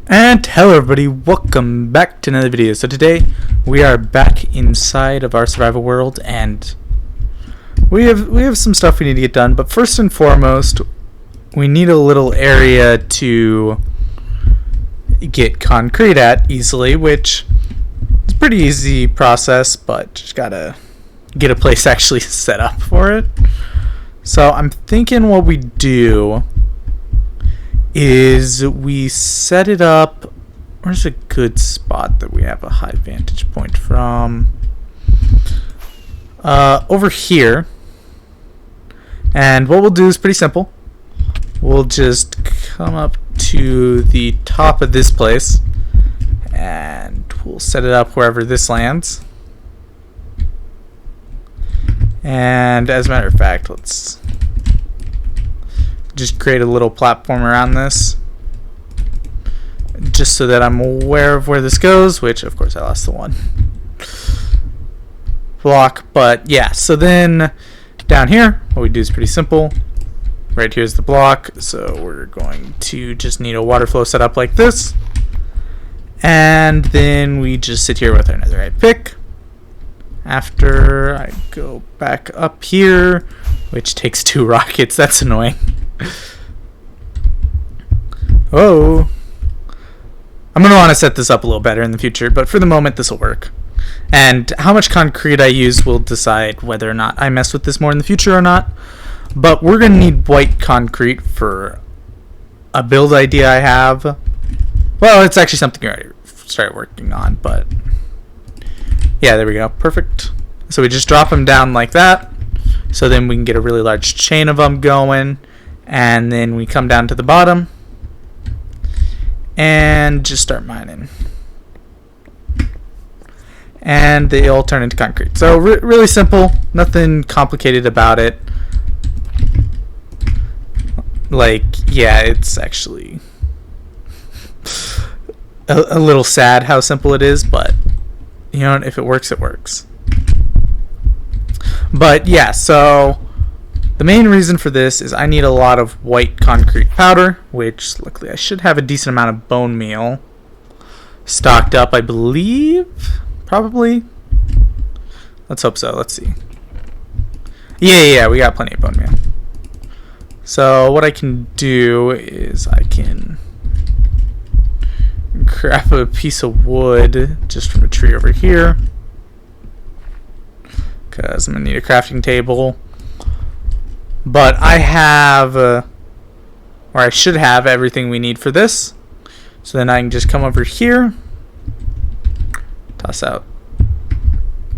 And hello everybody, welcome back to another video. So today we are back inside of our survival world and we have some stuff we need to get done, but first and foremost we need a little area to get concrete at easily, which is a pretty easy process, but just gotta get a place actually set up for it. So I'm thinking what we do is we set it up. Where's a good spot that we have a high vantage point from? Over here. And what we'll do is pretty simple. We'll just come up to the top of this place and we'll set it up wherever this lands. And as a matter of fact, let's just create a little platform around this just so that I'm aware of where this goes, which of course I lost the one block, but yeah. So then down here what we do is pretty simple. Right here's the block, so we're going to just need a water flow set up like this, and then we just sit here with our netherite pick. After I go back up here, which takes 2 rockets, that's annoying. Oh, I'm going to want to set this up a little better in the future, but for the moment this will work. And how much concrete I use will decide whether or not I mess with this more in the future or not. But we're going to need white concrete for a build idea I have. Well, it's actually something I already started working on, but yeah, there we go. Perfect. So we just drop them down like that, so then we can get a really large chain of them going. And then we come down to the bottom and just start mining. And they all turn into concrete. So really simple, nothing complicated about it. Like, yeah, it's actually a little sad how simple it is, but you know, if it works, it works. But yeah, so the main reason for this is I need a lot of white concrete powder, which luckily I should have a decent amount of bone meal stocked up, I believe. Probably. Let's hope so. Let's see. Yeah, we got plenty of bone meal. So what I can do is I can grab a piece of wood just from a tree over here, because I'm going to need a crafting table. But I have, or I should have, everything we need for this. So then I can just come over here, toss out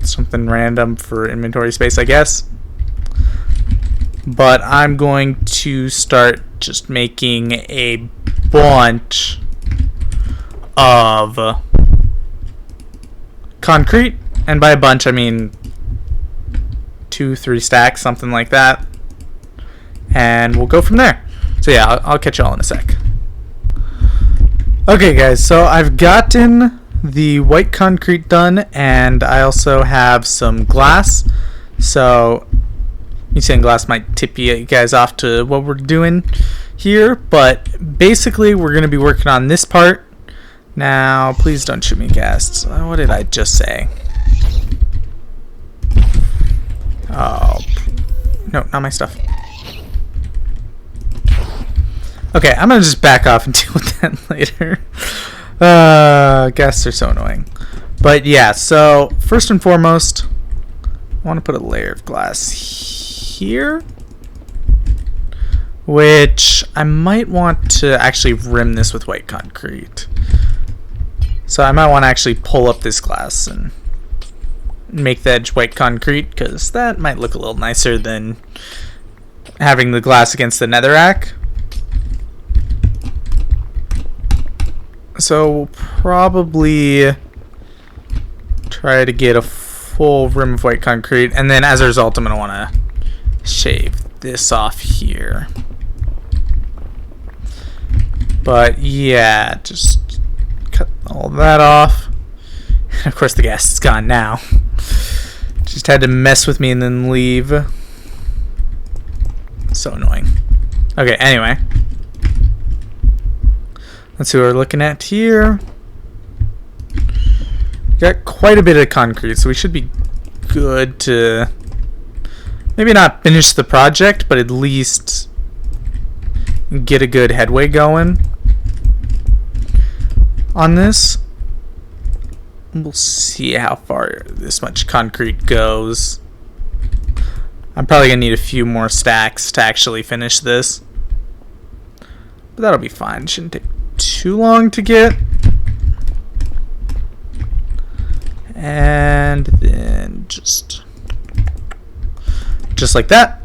something random for inventory space, I guess. But I'm going to start just making a bunch of concrete. And by a bunch, I mean 2-3 stacks, something like that. And we'll go from there. So yeah, I'll catch y'all in a sec. Okay guys, so I've gotten the white concrete done, and I also have some glass. So me saying glass might tip you guys off to what we're doing here, but basically we're going to be working on this part. Now please don't shoot me, ghasts. What did I just say? Oh no, not my stuff. Okay, I'm going to just back off and deal with that later. Ghasts are so annoying. But yeah, so first and foremost, I want to put a layer of glass here, which I might want to actually rim this with white concrete. So I might want to actually pull up this glass and make the edge white concrete, because that might look a little nicer than having the glass against the netherrack. So we'll probably try to get a full rim of white concrete, and then as a result I'm going to want to shave this off here. But yeah, just cut all that off. And of course the gas is gone now. Just had to mess with me and then leave. So annoying. Okay, anyway. Let's see what we're looking at here. Got quite a bit of concrete, so we should be good to maybe not finish the project, but at least get a good headway going on this. We'll see how far this much concrete goes. I'm probably gonna need a few more stacks to actually finish this, but that'll be fine. Shouldn't take too long to get. And then just like that.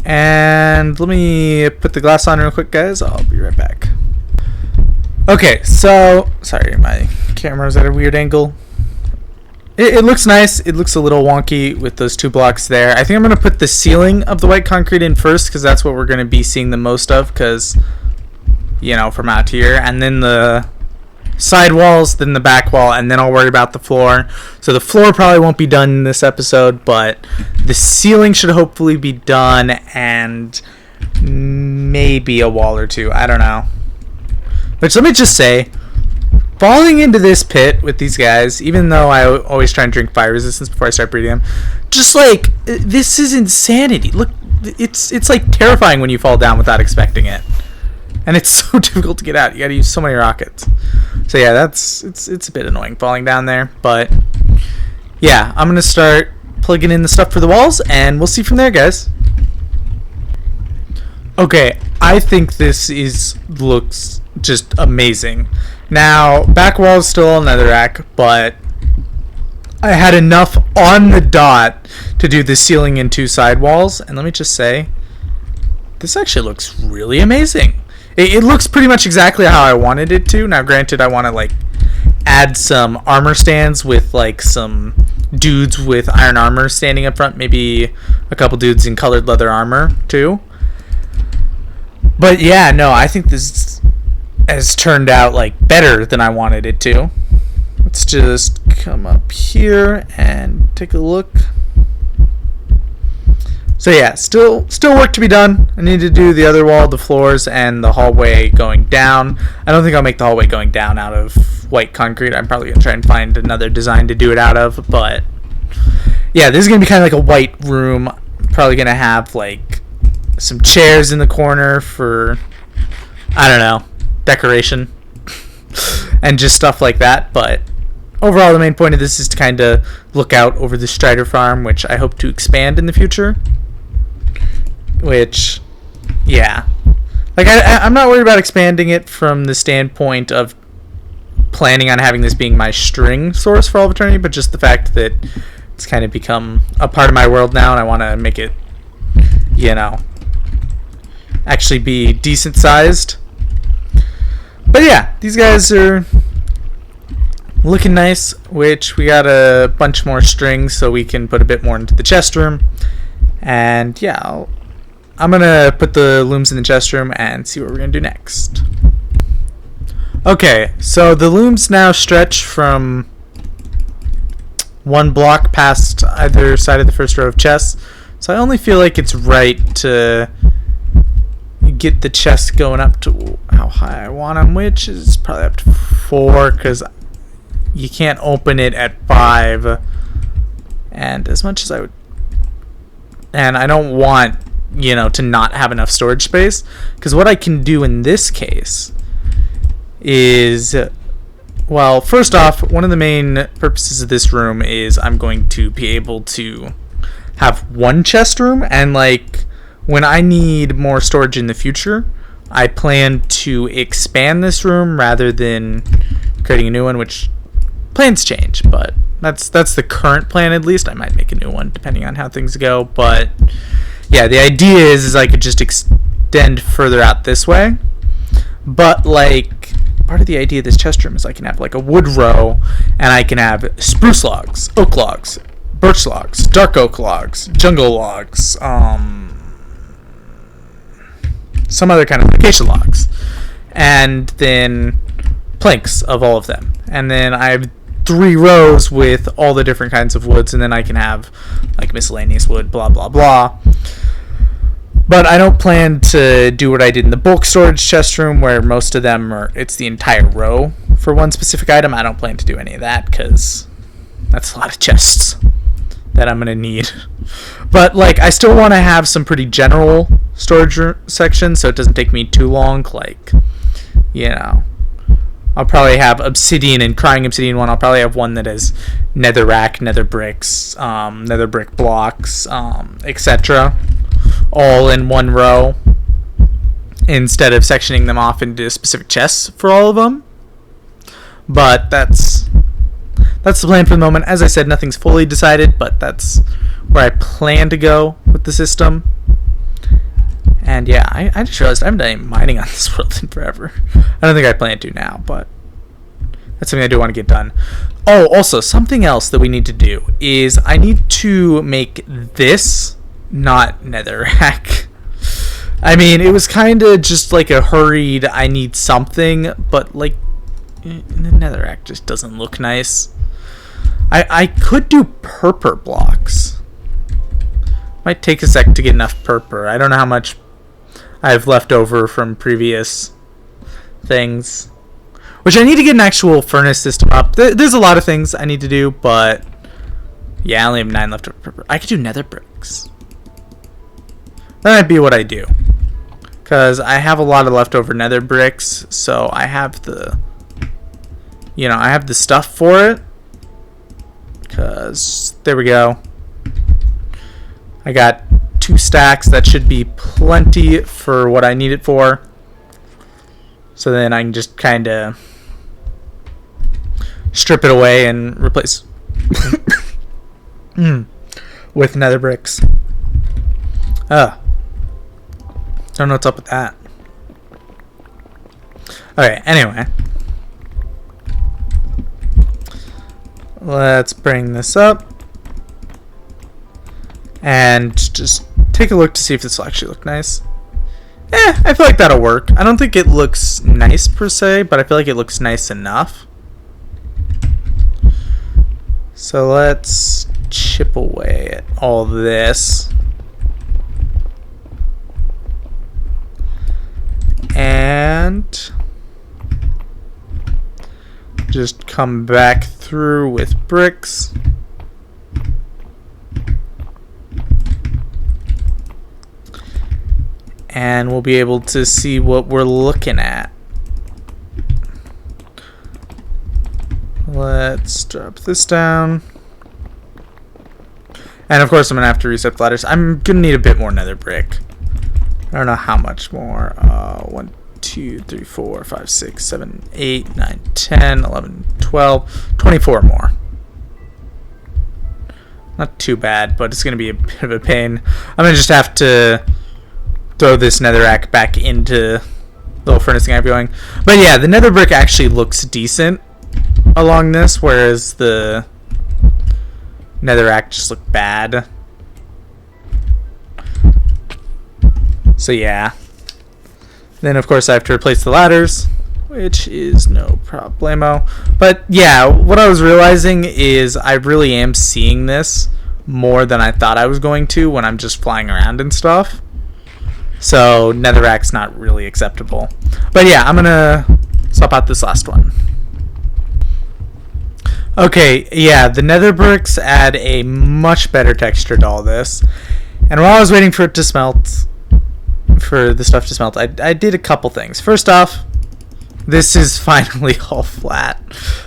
And let me put the glass on real quick, guys. I'll be right back. Okay, so sorry, my camera's at a weird angle. It looks nice. It looks a little wonky with those 2 blocks there. I think I'm going to put the ceiling of the white concrete in first, because that's what we're going to be seeing the most of, because, you know, from out here. And then the side walls, then the back wall, and then I'll worry about the floor. So the floor probably won't be done in this episode, but the ceiling should hopefully be done, and maybe a wall or 2. I don't know. Which, let me just say, falling into this pit with these guys, even though I always try and drink fire resistance before I start breeding them, just like, this is insanity. Look, it's like terrifying when you fall down without expecting it. And it's so difficult to get out. You gotta use so many rockets. So yeah, it's a bit annoying falling down there. But yeah, I'm gonna start plugging in the stuff for the walls, and we'll see from there, guys. Okay, I think this looks just amazing. Now, back wall is still on netherrack, but I had enough on the dot to do the ceiling and 2 side walls. And let me just say, this actually looks really amazing. It looks pretty much exactly how I wanted it to. Now, granted, I want to like add some armor stands with like some dudes with iron armor standing up front. Maybe a couple dudes in colored leather armor too. But yeah, no, I think this has turned out like better than I wanted it to. Let's just come up here and take a look. So yeah, still work to be done. I need to do the other wall, the floors, and the hallway going down. I don't think I'll make the hallway going down out of white concrete. I'm probably gonna try and find another design to do it out of. But yeah, this is gonna be kind of like a white room. I'm probably gonna have like some chairs in the corner for, I don't know, decoration and just stuff like that. But overall, the main point of this is to kind of look out over the Strider farm, which I hope to expand in the future. Which, yeah, like I'm not worried about expanding it from the standpoint of planning on having this being my string source for all of eternity, but just the fact that it's kind of become a part of my world now, and I want to make it, you know, actually be decent sized. But yeah, these guys are looking nice, which we got a bunch more strings so we can put a bit more into the chest room. And yeah, I'm going to put the looms in the chest room and see what we're going to do next. Okay, so the looms now stretch from 1 block past either side of the first row of chests. So I only feel like it's right to get the chest going up to how high I want them, which is probably up to 4, because you can't open it at 5. And as much as I would, and I don't want, you know, to not have enough storage space, because what I can do in this case is, well, first off, one of the main purposes of this room is I'm going to be able to have 1 chest room, and like when I need more storage in the future, I plan to expand this room rather than creating a new one, which plans change, but that's the current plan. At least I might make a new one depending on how things go. But yeah, the idea is I could just extend further out this way. But like part of the idea of this chest room is I can have like a wood row, and I can have spruce logs, oak logs, birch logs, dark oak logs, jungle logs, some other kind of acacia logs, and then planks of all of them. And then I have 3 rows with all the different kinds of woods, and then I can have like miscellaneous wood, blah blah blah. But I don't plan to do what I did in the bulk storage chest room, where most of them it's the entire row for one specific item. I don't plan to do any of that, because that's a lot of chests that I'm going to need. But, like, I still want to have some pretty general storage sections, so it doesn't take me too long. Like, you know, I'll probably have obsidian and crying obsidian one. I'll probably have one that is netherrack, nether bricks, nether brick blocks, etc. all in one row, instead of sectioning them off into specific chests for all of them. But that's the plan for the moment. As I said, nothing's fully decided, but that's where I plan to go with the system. And yeah, I just realized I haven't done any mining on this world in forever. I don't think I plan to now, but that's something I do want to get done. Oh, also, something else that we need to do is I need to make this not netherrack. I mean, it was kind of just like a hurried, I need something, but like, the netherrack just doesn't look nice. I could do purpur blocks. Might take a sec to get enough purpur. I don't know how much I have left over from previous things. Which I need to get an actual furnace system up. There's a lot of things I need to do, but yeah, I only have 9 left of purpur. I could do nether bricks. That might be what I do. Because I have a lot of leftover nether bricks, so I have the, I have the stuff for it. Because, there we go. I got 2 stacks. That should be plenty for what I need it for. So then I can just kind of strip it away and replace with nether bricks. Don't know what's up with that. Okay, anyway. Let's bring this up. And just take a look to see if this will actually look nice. I feel like that'll work. I don't think it looks nice per se, but I feel like it looks nice enough. So let's chip away at all this. And just come back through with bricks. And we'll be able to see what we're looking at. Let's drop this down. And of course I'm going to have to reset the ladders. I'm going to need a bit more nether brick. I don't know how much more. 1, 2, 3, 4, 5, 6, 7, 8, 9, 10, 11, 12, 24 more. Not too bad, but it's going to be a bit of a pain. I'm going to just have to throw this netherrack back into the little furnace thing I have going. But yeah, the nether brick actually looks decent along this, whereas the netherrack just looked bad. So yeah. Then of course I have to replace the ladders, which is no problemo. But yeah, what I was realizing is I really am seeing this more than I thought I was going to when I'm just flying around and stuff. So netherrack's not really acceptable. But yeah, I'm gonna swap out this last one. Okay, yeah, the nether bricks add a much better texture to all this. And while I was waiting for it to smelt, for the stuff to smelt, I did a couple things. First off, this is finally all flat.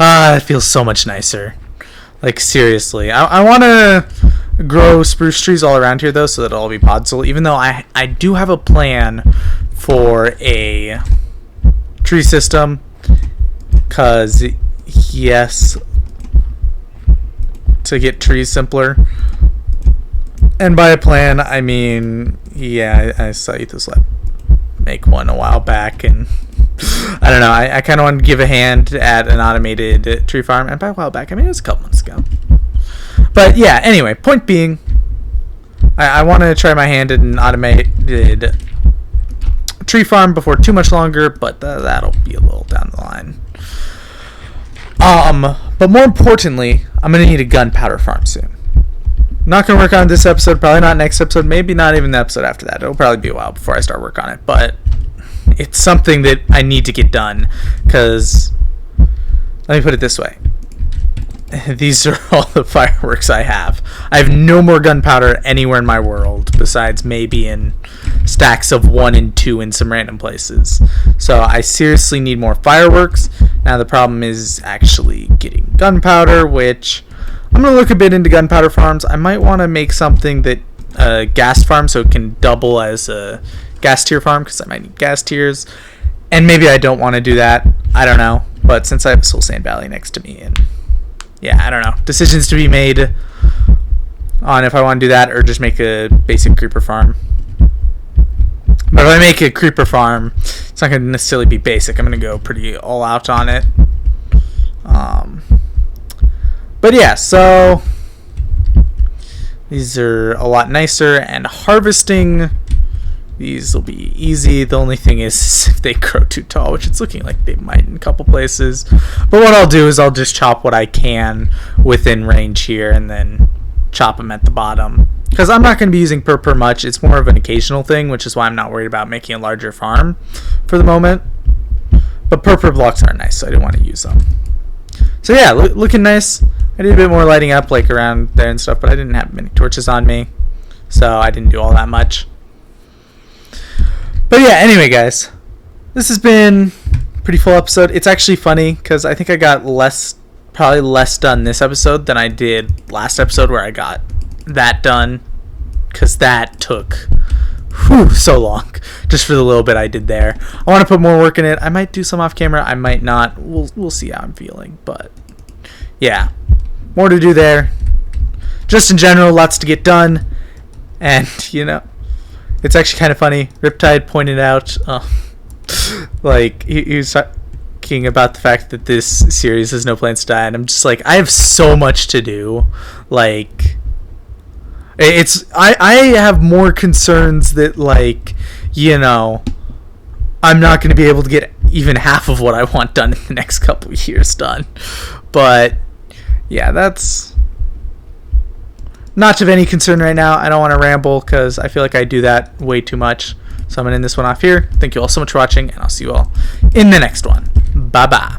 It feels so much nicer. Like, seriously. I want to grow spruce trees all around here, though, so that it'll all be podzol. Even though I do have a plan for a tree system. Because, yes, to get trees simpler. And by a plan, I mean, yeah, I saw you this make one a while back, and I don't know, I kind of wanted to give a hand at an automated tree farm, and by a while back, I mean, it was a couple months ago. But yeah, anyway, point being, I want to try my hand at an automated tree farm before too much longer, but that'll be a little down the line. But more importantly, I'm going to need a gunpowder farm soon. Not gonna work on this episode, probably not next episode, maybe not even the episode after that. It'll probably be a while before I start work on it, but it's something that I need to get done, because let me put it this way. These are all the fireworks I have. I have no more gunpowder anywhere in my world besides maybe in stacks of 1 and 2 in some random places. So I seriously need more fireworks. Now the problem is actually getting gunpowder, which I'm going to look a bit into gunpowder farms. I might want to make something that gas farm so it can double as a gas tier farm, because I might need gas tiers. And maybe I don't want to do that. I don't know. But since I have a Soul Sand Valley next to me, and yeah, I don't know. Decisions to be made on if I want to do that or just make a basic creeper farm. But if I make a creeper farm, it's not going to necessarily be basic. I'm going to go pretty all out on it. But yeah, so these are a lot nicer, and harvesting these will be easy. The only thing is if they grow too tall, which it's looking like they might in a couple places. But what I'll do is I'll just chop what I can within range here and then chop them at the bottom. Because I'm not going to be using per much. It's more of an occasional thing, which is why I'm not worried about making a larger farm for the moment. But per blocks are nice, so I didn't want to use them. So yeah, looking nice. I did a bit more lighting up like around there and stuff, but I didn't have many torches on me, so I didn't do all that much. But yeah, anyway guys, this has been a pretty full episode. It's actually funny because I think I got probably less done this episode than I did last episode where I got that done, because that took so long just for the little bit I did there. I want to put more work in it. I might do some off camera, I might not. We'll see how I'm feeling, but yeah, more to do there. Just in general, lots to get done, and you know, it's actually kind of funny. Riptide pointed out, like he was talking about the fact that this series has no plans to die, and I'm just like, I have so much to do. Like, I have more concerns that, like, you know, I'm not going to be able to get even half of what I want done in the next couple of years done. But yeah, that's not of any concern right now. I don't want to ramble because I feel like I do that way too much. So I'm going to end this one off here. Thank you all so much for watching, and I'll see you all in the next one. Bye-bye.